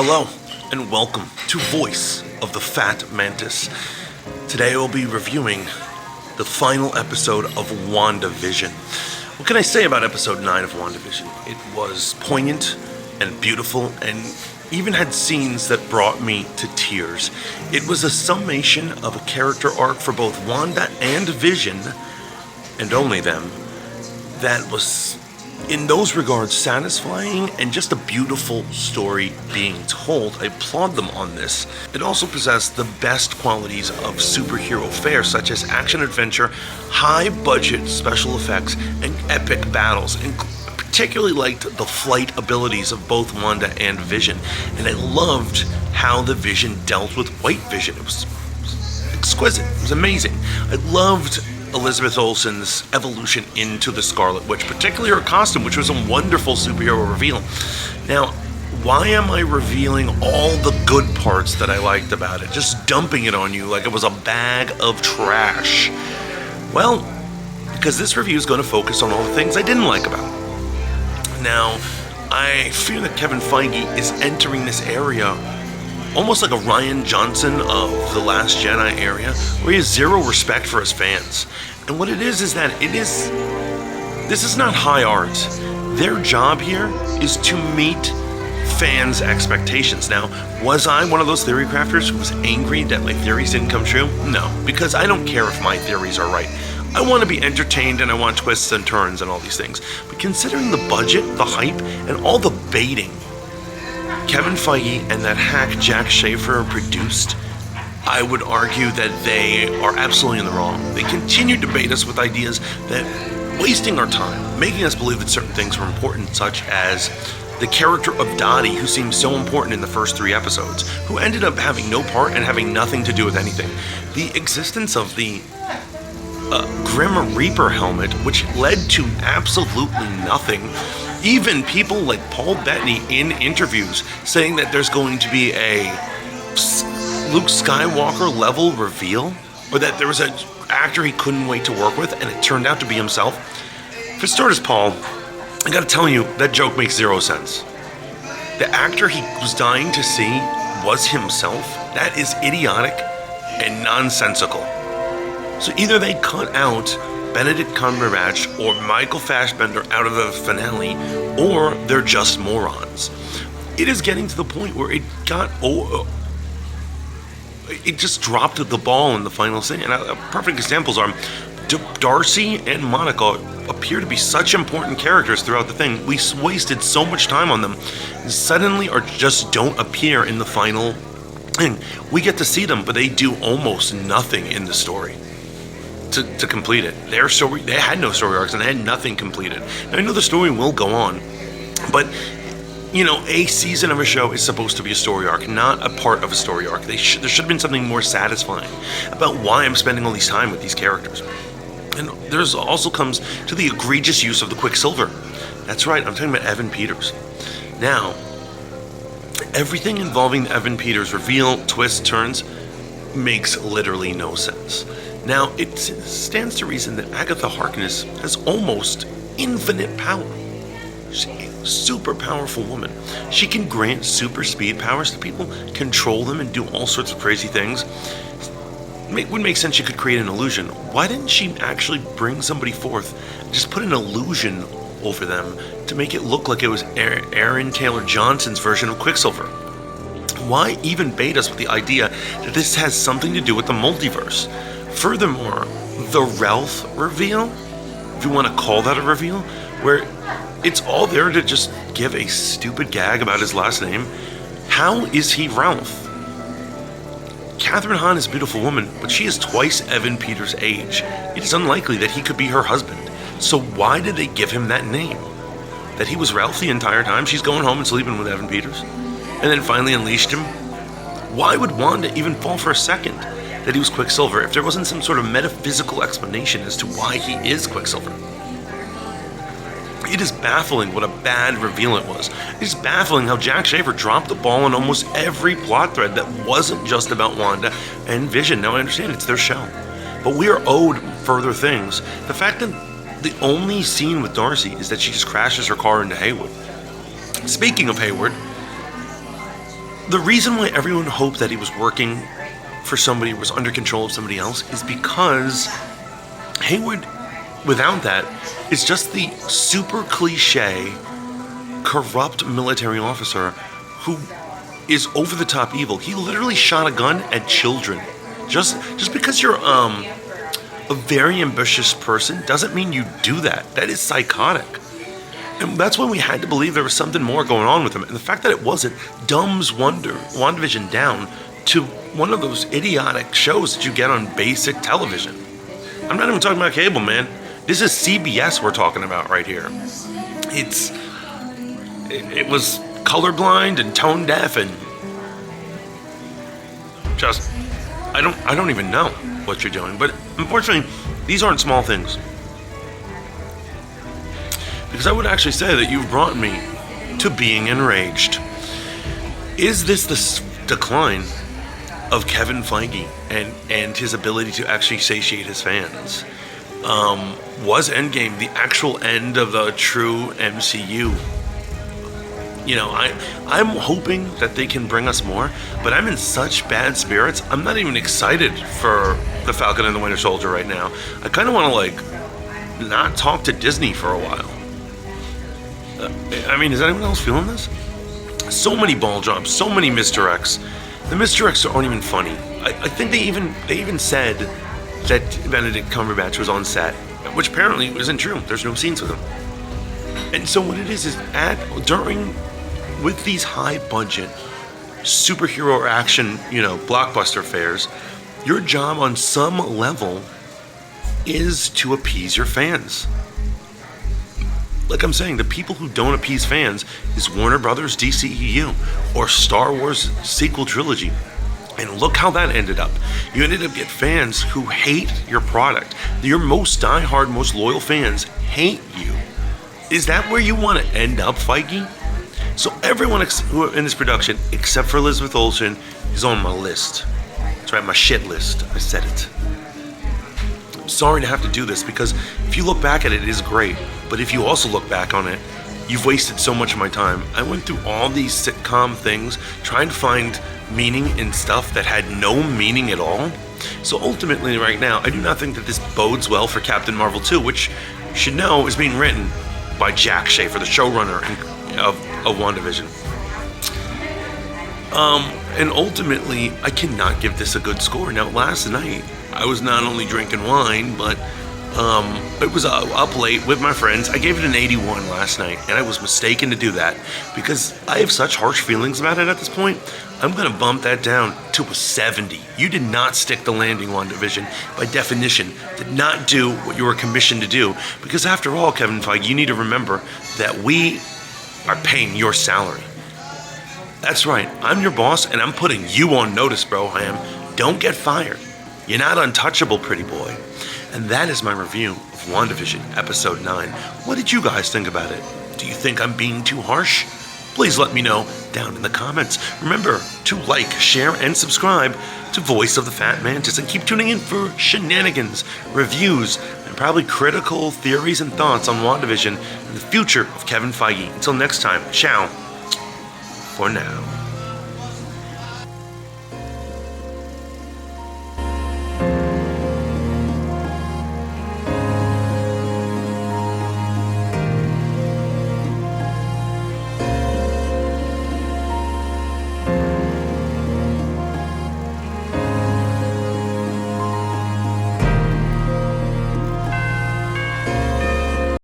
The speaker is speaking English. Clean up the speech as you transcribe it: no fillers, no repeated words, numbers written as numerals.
Hello, and welcome to Voice of the FAT Mantis. Today I will be reviewing the final episode of Wandavision. What can I say about episode 9 of Wandavision? It was poignant and beautiful and even had scenes that brought me to tears. It was a summation of a character arc for both Wanda and Vision, and only them, that was in those regards satisfying and just a beautiful story being told. I applaud them on this. It also possessed the best qualities of superhero fare, such as action adventure, high budget special effects, and epic battles. And particularly liked the flight abilities of both Wanda and Vision, and I loved how the Vision dealt with White Vision. It was exquisite. It was amazing. I loved Elizabeth Olsen's evolution into the Scarlet Witch, particularly her costume, which was a wonderful superhero reveal. Now, why am I revealing all the good parts that I liked about it, just dumping it on you like it was a bag of trash? Well, because this review is going to focus on all the things I didn't like about it. Now, I fear that Kevin Feige is entering this area almost like a Rian Johnson of The Last Jedi area, where he has zero respect for his fans. And what it is that this is not high art. Their job here is to meet fans' expectations. Now, was I one of those theory crafters who was angry that my theories didn't come true? No, because I don't care if my theories are right. I want to be entertained and I want twists and turns and all these things. But considering the budget, the hype, and all the baiting Kevin Feige and that hack Jack Schaeffer produced, I would argue that they are absolutely in the wrong. They continue to bait us with ideas that wasting our time, making us believe that certain things were important, such as the character of Dottie, who seemed so important in the first 3 episodes, who ended up having no part and having nothing to do with anything. The existence of the Grim Reaper helmet, which led to absolutely nothing. Even people like Paul Bettany in interviews saying that there's going to be a Luke Skywalker level reveal, or that there was an actor he couldn't wait to work with and it turned out to be himself. For starters, Paul, I gotta tell you, that joke makes zero sense. The actor he was dying to see was himself. That is idiotic and nonsensical. So either they cut out Benedict Cumberbatch or Michael Fassbender out of the finale, or they're just morons. It is getting to the point where it just dropped the ball in the final scene. And perfect examples are Darcy and Monica appear to be such important characters throughout the thing. We wasted so much time on them, and suddenly or just don't appear in the final thing. We get to see them, but they do almost nothing in the story to complete it. Their story, they had no story arcs and they had nothing completed. Now, I know the story will go on, but a season of a show is supposed to be a story arc, not a part of a story arc. There should have been something more satisfying about why I'm spending all this time with these characters. And there's also comes to the egregious use of the Quicksilver. That's right, I'm talking about Evan Peters. Now, everything involving the Evan Peters reveal, twists, turns, makes literally no sense. Now, it stands to reason that Agatha Harkness has almost infinite power. She's a super powerful woman. She can grant super speed powers to people, control them, and do all sorts of crazy things. It would make sense she could create an illusion. Why didn't she actually bring somebody forth and just put an illusion over them to make it look like it was Aaron Taylor Johnson's version of Quicksilver? Why even bait us with the idea that this has something to do with the multiverse? Furthermore, the Ralph reveal, if you want to call that a reveal, where it's all there to just give a stupid gag about his last name. How is he Ralph? Catherine Hahn is a beautiful woman, but she is twice Evan Peters' age. It is unlikely that he could be her husband. So why did they give him that name? That he was Ralph the entire time? She's going home and sleeping with Evan Peters, and then finally unleashed him? Why would Wanda even fall for a second that he was Quicksilver if there wasn't some sort of metaphysical explanation as to why he is Quicksilver? It is baffling what a bad reveal it was. It is baffling how Jack Schaeffer dropped the ball on almost every plot thread that wasn't just about Wanda and Vision. Now, I understand it's their show, but we are owed further things. The fact that the only scene with Darcy is that she just crashes her car into Hayward. Speaking of Hayward, The reason why everyone hoped that he was working for somebody, was under control of somebody else, is because Hayward, without that, is just the super cliche, corrupt military officer who is over the top evil. He literally shot a gun at children. Just because you're a very ambitious person doesn't mean you do that. That is psychotic. And that's when we had to believe there was something more going on with him. And the fact that it wasn't dumbs WandaVision down to one of those idiotic shows that you get on basic television. I'm not even talking about cable, man. This is CBS we're talking about right here. It was colorblind and tone deaf and just I don't even know what you're doing. But unfortunately, these aren't small things. Because I would actually say that you've brought me to being enraged. Is this the decline of Kevin Feige and his ability to actually satiate his fans? Was Endgame the actual end of the true MCU? You know, I'm hoping that they can bring us more, but I'm in such bad spirits. I'm not even excited for The Falcon and the Winter Soldier right now. I kind of want to, not talk to Disney for a while. I mean, is anyone else feeling this? So many ball drops, so many misdirects. The misdirects aren't even funny. I think they even said that Benedict Cumberbatch was on set, which apparently isn't true. There's no scenes with him. And so what it is with these high budget superhero or action, blockbuster fairs, your job on some level is to appease your fans. Like I'm saying, the people who don't appease fans is Warner Brothers DCEU or Star Wars sequel trilogy. And look how that ended up. You ended up getting fans who hate your product. Your most diehard, most loyal fans hate you. Is that where you want to end up, Feige? So everyone in this production, except for Elizabeth Olsen, is on my list. That's right, my shit list. I said it. I'm sorry to have to do this because if you look back at it, it is great. But if you also look back on it, you've wasted so much of my time. I went through all these sitcom things, trying to find meaning in stuff that had no meaning at all. So ultimately, right now, I do not think that this bodes well for Captain Marvel 2, which you should know is being written by Jack Schaeffer, the showrunner of WandaVision. And ultimately, I cannot give this a good score. Now, last night, I was not only drinking wine, but it was up late with my friends. I gave it an 81 last night, and I was mistaken to do that because I have such harsh feelings about it at this point. I'm going to bump that down to a 70. You did not stick the landing, WandaVision. By definition, did not do what you were commissioned to do. Because after all, Kevin Feige, you need to remember that we are paying your salary. That's right, I'm your boss, and I'm putting you on notice, bro. I am. Don't get fired. You're not untouchable, pretty boy. And that is my review of WandaVision Episode 9. What did you guys think about it? Do you think I'm being too harsh? Please let me know down in the comments. Remember to like, share, and subscribe to Voice of the Fat Mantis. And keep tuning in for shenanigans, reviews, and probably critical theories and thoughts on WandaVision and the future of Kevin Feige. Until next time, ciao for now.